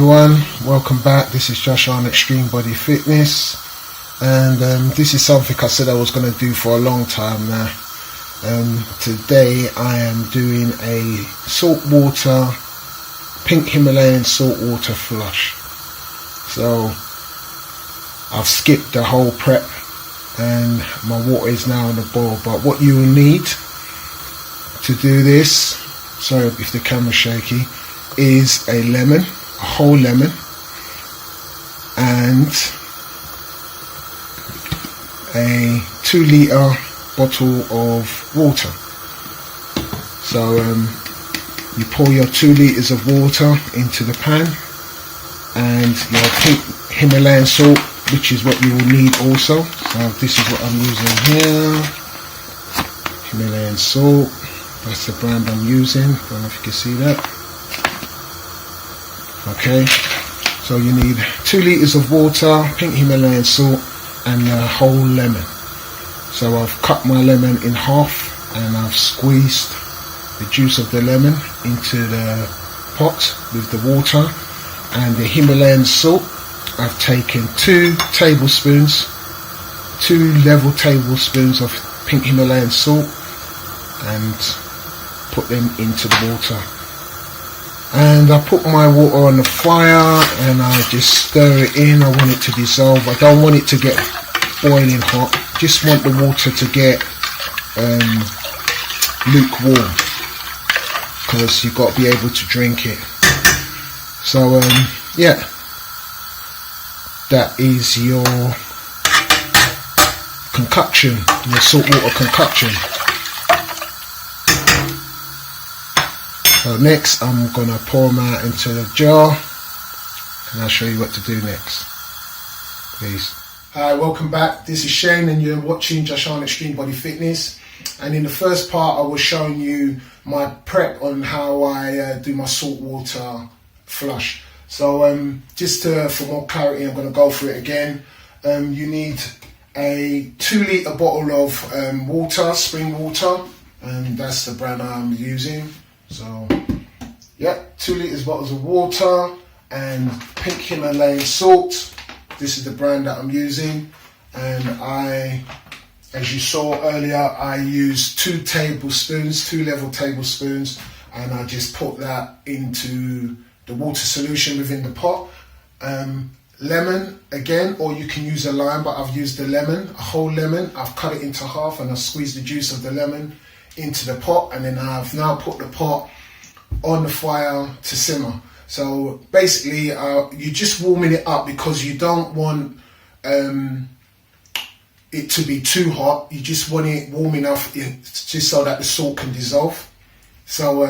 everyone, welcome back. This is Josh on Extreme Body Fitness, and this is something I said I was going to do for a long time now. Today I am doing a saltwater, Pink Himalayan Salt Water flush. So I've skipped the whole prep and my water is now in the bowl, but what you will need to do this, sorry if the camera's shaky, is a lemon, a whole lemon, and a 2-litre bottle of water. So you pour your 2 litres of water into the pan, and your Pink Himalayan salt, which is what you will need also. So this is what I'm using here, Himalayan salt. That's the brand I'm using. I don't know if you can see that. Okay, so you need 2 litres of water, Pink Himalayan salt, and a whole lemon. So I've cut my lemon in half and I've squeezed the juice of the lemon into the pot with the water, and the Himalayan salt, I've taken 2 level tablespoons of Pink Himalayan salt and put them into the water. And I put my water on the fire and I just stir it in. I want it to dissolve. I don't want it to get boiling hot. Just want the water to get lukewarm, because you've got to be able to drink it. So yeah, that is your concoction, your saltwater concoction. So next I'm going to pour them out into the jar and I'll show you what to do next. Please. Hi, welcome back. This is Shane and you're watching Josh on Extreme Body Fitness. And in the first part I was showing you my prep on how I do my saltwater flush. So just for more clarity, I'm going to go through it again. You need a 2-litre bottle of water, spring water, and that's the brand I'm using. So yeah, 2 litres bottles of water and Pink Himalayan salt. This is the brand that I'm using, and as you saw earlier, I used 2 level tablespoons, and I just put that into the water solution within the pot. Lemon again, or you can use a lime, but I've used the lemon, a whole lemon. I've cut it into half and I've squeezed the juice of the lemon into the pot, and then I've now put the pot on the fire to simmer. So basically you're just warming it up because you don't want it to be too hot. You just want it warm enough just so that the salt can dissolve. So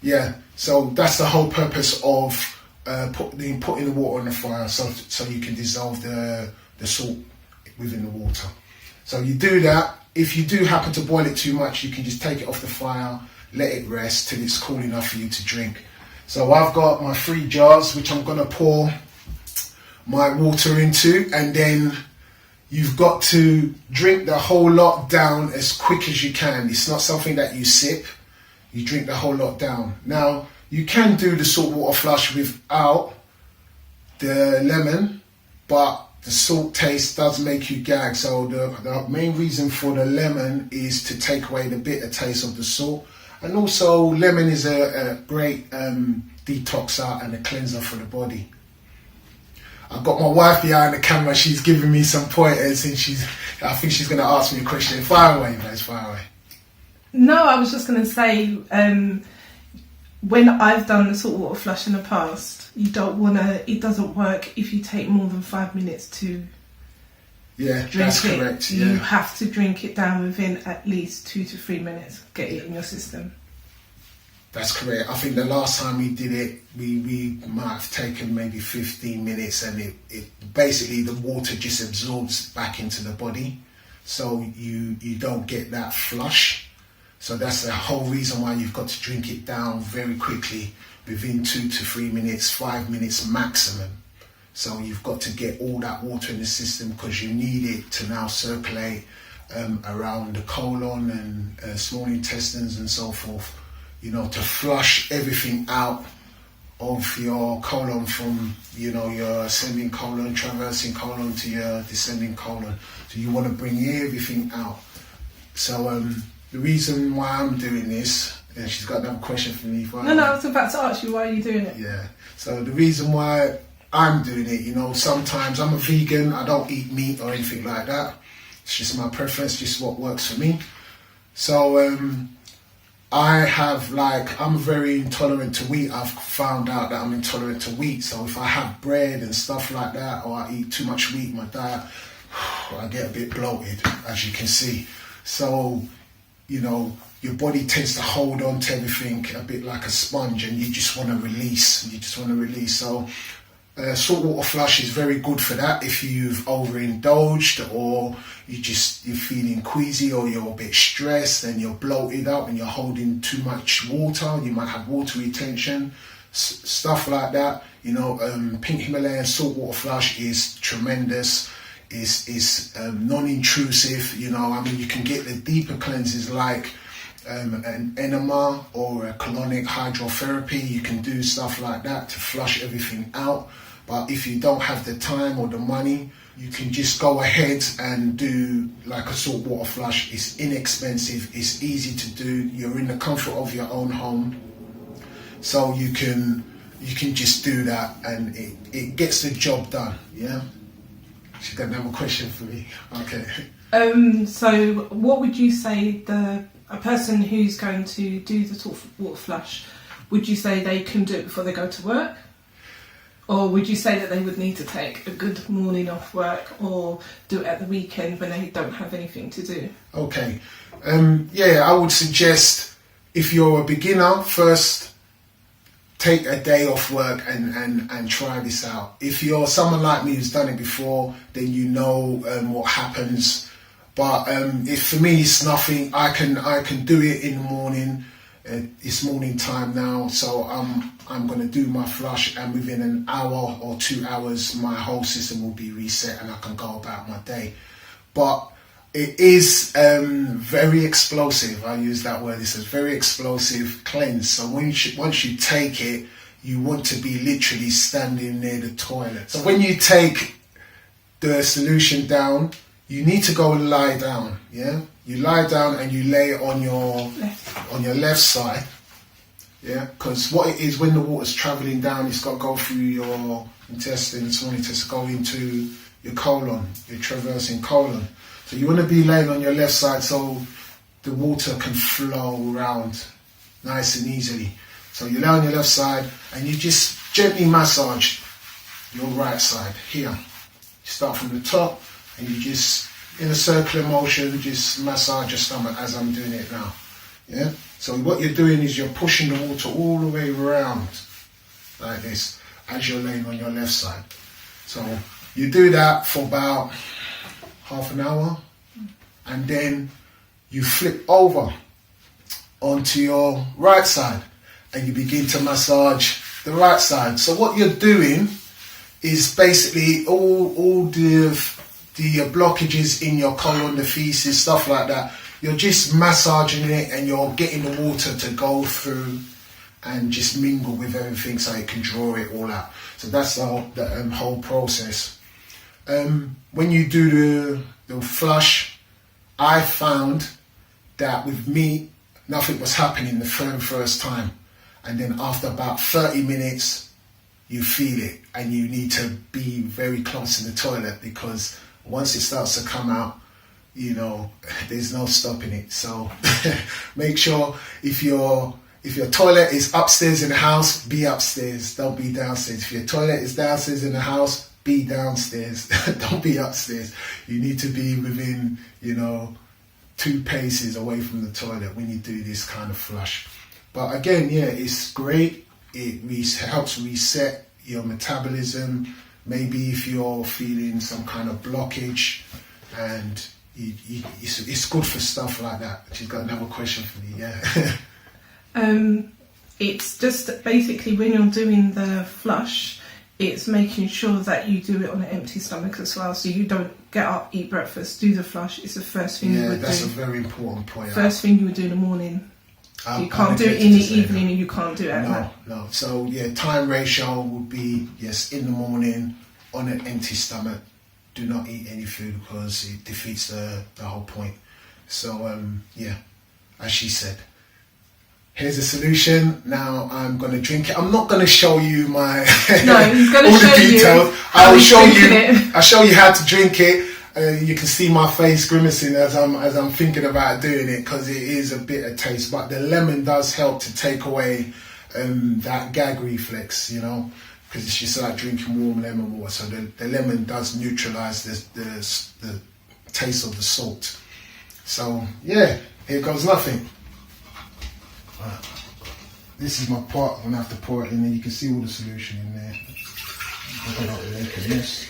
yeah, so that's the whole purpose of putting the water on the fire, so you can dissolve the salt within the water. So you do that. If you do happen to boil it too much, you can just take it off the fire, let it rest till it's cool enough for you to drink. So I've got my 3 jars which I'm going to pour my water into, and then you've got to drink the whole lot down as quick as you can. It's not something that you sip, you drink the whole lot down. Now you can do the saltwater flush without the lemon, but the salt taste does make you gag. So the main reason for the lemon is to take away the bitter taste of the salt. And also lemon is a great detoxer and a cleanser for the body. I've got my wife behind the camera. She's giving me some pointers, and I think she's going to ask me a question. Fire away, guys, fire away. No, I was just going to say, when I've done the saltwater flush in the past, it doesn't work if you take more than 5 minutes to drink that's it. correct. You Yeah. have to drink it down within at least 2 to 3 minutes. Get it in your system. That's correct. I think the last time we did it, we might have taken maybe 15 minutes, and it basically the water just absorbs back into the body, so you don't get that flush. So that's the whole reason why you've got to drink it down very quickly, within 2 to 3 minutes, 5 minutes maximum. So you've got to get all that water in the system, because you need it to now circulate around the colon and small intestines and so forth, you know, to flush everything out of your colon from, you know, your ascending colon, traversing colon to your descending colon. So you want to bring everything out. So the reason why I'm doing this, and she's got another question for me. No, I was about to ask you, why are you doing it? Yeah. So the reason why I'm doing it, you know, sometimes I'm a vegan, I don't eat meat or anything like that. It's just my preference, just what works for me. So I'm very intolerant to wheat. I've found out that I'm intolerant to wheat. So if I have bread and stuff like that, or I eat too much wheat in my diet, I get a bit bloated, as you can see. So, you know, your body tends to hold on to everything a bit like a sponge, and you just want to release. So saltwater flush is very good for that. If you've overindulged, or you're feeling queasy, or you're a bit stressed and you're bloated up and you're holding too much water, you might have water retention, stuff like that. You know, Pink Himalayan Salt Water flush is tremendous. Is non-intrusive. You know, I mean, you can get the deeper cleanses like an enema or a colonic hydrotherapy. You can do stuff like that to flush everything out. But if you don't have the time or the money, you can just go ahead and do like a saltwater flush. It's inexpensive, it's easy to do, you're in the comfort of your own home, so you can just do that, and it gets the job done. Yeah. She's got another question for me. Okay. So what would you say a person who's going to do the saltwater flush, would you say they can do it before they go to work? Or would you say that they would need to take a good morning off work, or do it at the weekend when they don't have anything to do? Okay. I would suggest, if you're a beginner, first take a day off work and try this out. If you're someone like me who's done it before, then you know what happens. But if for me it's nothing, I can do it in the morning. It's morning time now, so I'm going to do my flush, and within an hour or 2 hours my whole system will be reset and I can go about my day. But it is very explosive. I use that word. It's a very explosive cleanse. So once you take it, you want to be literally standing near the toilet. So when you take the solution down, you need to go and lie down. Yeah, you lie down and you lay it on your left side. Yeah, because what it is, when the water's travelling down, it's got to go through your intestines, wanting to go into your colon, your traversing colon. So you want to be laying on your left side so the water can flow around nice and easily. So you lay on your left side and you just gently massage your right side here. You start from the top and you just, in a circular motion, just massage your stomach as I'm doing it now. Yeah. So what you're doing is you're pushing the water all the way around like this as you're laying on your left side. So you do that for about half an hour, and then you flip over onto your right side and you begin to massage the right side. So what you're doing is basically all the blockages in your colon, the feces, stuff like that, you're just massaging it and you're getting the water to go through and just mingle with everything so it can draw it all out. So that's the whole process. When you do the flush, I found that with me, nothing was happening the first time. And then after about 30 minutes, you feel it, and you need to be very close to the toilet, because once it starts to come out, you know, there's no stopping it. So make sure if your toilet is upstairs in the house, be upstairs, don't be downstairs. If your toilet is downstairs in the house, be downstairs, don't be upstairs. You need to be within, 2 paces away from the toilet when you do this kind of flush. But again, yeah, it's great. It helps reset your metabolism. Maybe if you're feeling some kind of blockage, and it's good for stuff like that. She's got another question for me, yeah. It's just basically when you're doing the flush, it's making sure that you do it on an empty stomach as well. So you don't get up, eat breakfast, do the flush. It's the first thing you would do. Yeah, that's a very important point. First thing you would do in the morning. You can't do it in the evening and you can't do it at night. No. So yeah, time ratio would be, yes, in the morning on an empty stomach. Do not eat any food because it defeats the whole point. So yeah, as she said, here's a solution. Now I'm going to drink it. I'm not going to show you my no, he's going to all show the details. you I will show you. I'll show you how to drink it. You can see my face grimacing as I'm thinking about doing it because it is a bitter taste. But the lemon does help to take away that gag reflex, you know, because it's just like drinking warm lemon water. So the lemon does neutralise the taste of the salt. So yeah, here goes nothing. This is my pot. I'm gonna have to pour it in there. You can see all the solution in there. I've got the lake of this.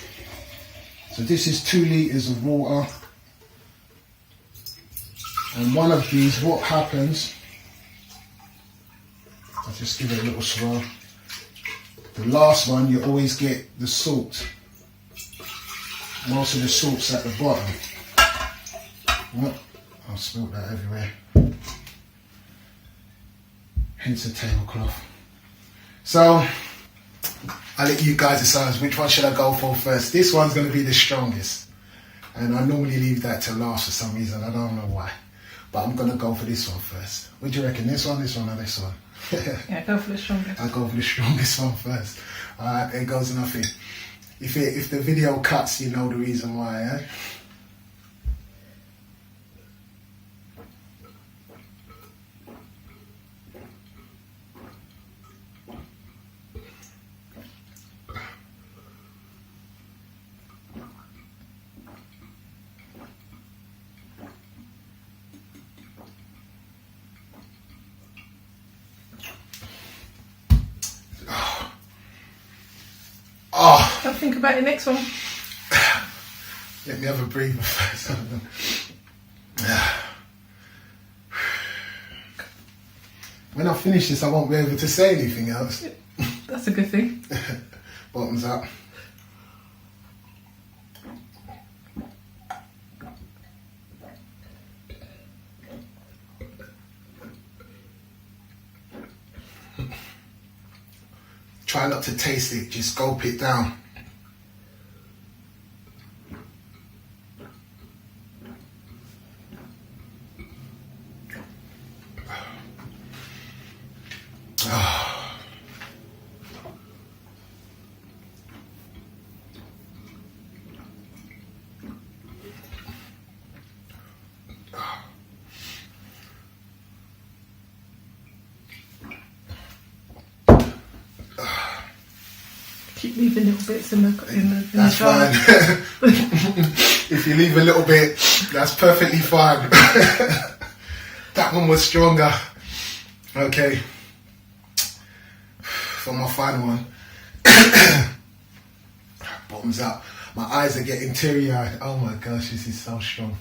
So this is 2 litres of water. And one of these, what happens, I'll just give it a little swirl. The last one, you always get the salt. Most of the salt's at the bottom. What? I've spilled that everywhere. Hence the tablecloth. So, I'll let you guys decide which one should I go for first. This one's going to be the strongest. And I normally leave that to last for some reason. I don't know why. But I'm going to go for this one first. What do you reckon? This one, or this one? Yeah, go for the strongest. I'll go for the strongest one first. Alright, there goes nothing. If the video cuts, you know the reason why, eh? Oh. Don't think about the next one. Let me have a breather first. When I finish this, I won't be able to say anything else. That's a good thing. Bottoms up. Try not to taste it, just gulp it down. Keep leaving little bits in the That's jar. fine. If you leave a little bit, that's perfectly fine. That one was stronger. Okay. For my final one. Bottoms up. My eyes are getting teary-eyed. Oh my gosh, this is so strong.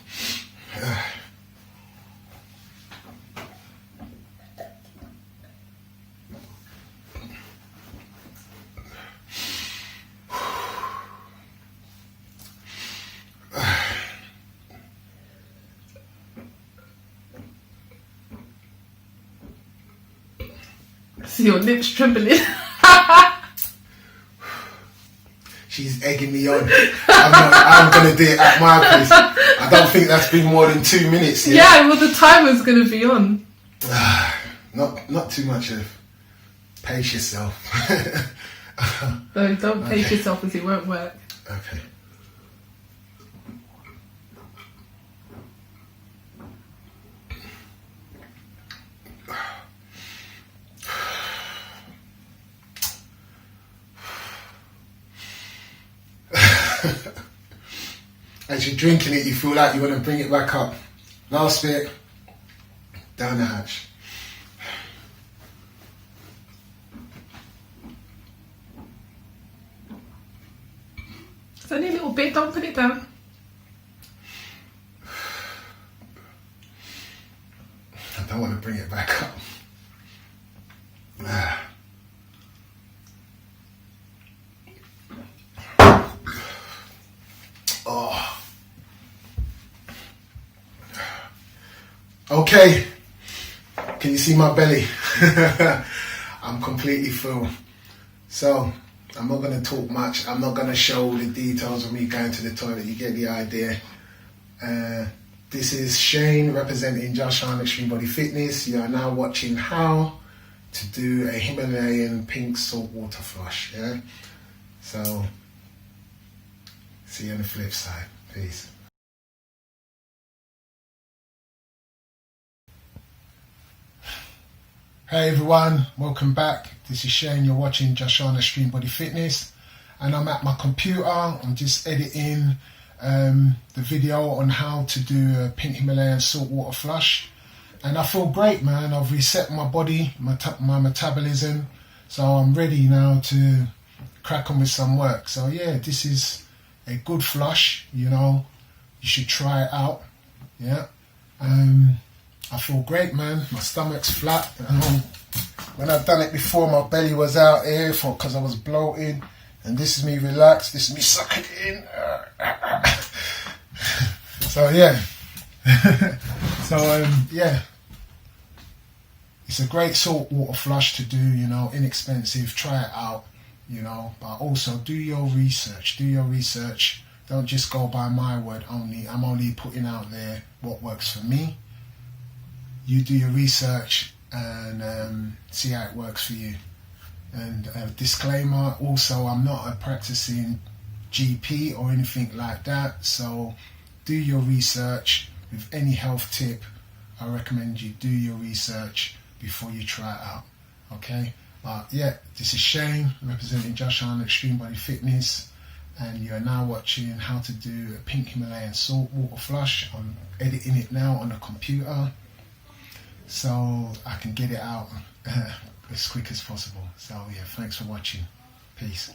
See your lips trembling. She's egging me on. I'm going to do it at my pace. I don't think that's been more than 2 minutes yet. Yeah, well the timer's going to be on. Not too much of pace yourself. No, don't pace yourself as it won't work. Okay. As you're drinking it, you feel like you want to bring it back up. Last bit, down the hatch. It's only a little bit, don't put it down. I don't want to bring it back up. Oh. Okay. Can you see my belly? I'm completely full. So I'm not going to talk much. I'm not going to show the details of me going to the toilet. You get the idea. This is Shane representing Josh on Extreme Body Fitness. You are now watching how to do a Himalayan pink salt water flush. Yeah. So see you on the flip side. Peace. Hey everyone, welcome back. This is Shane. You're watching Joshana Extreme Body Fitness, and I'm at my computer. I'm just editing the video on how to do a Pink Himalayan Salt Water flush, and I feel great, man. I've reset my body, my metabolism, so I'm ready now to crack on with some work. So yeah, this is a good flush. You know, you should try it out. Yeah. I feel great, man. My stomach's flat. When I've done it before, my belly was out here because I was bloated. And this is me relaxed. This is me sucking it in. So yeah. Yeah. It's a great salt water flush to do, you know, inexpensive. Try it out, you know. But also do your research. Do your research. Don't just go by my word only. I'm only putting out there what works for me. You do your research and see how it works for you. And a disclaimer, also I'm not a practicing GP or anything like that, so do your research. With any health tip, I recommend you do your research before you try it out. Okay? But yeah, this is Shane representing Josh on Extreme Body Fitness, and you are now watching how to do a Pink Himalayan Salt Water flush. I'm editing it now on the computer, so I can get it out as quick as possible. So yeah, thanks for watching. Peace.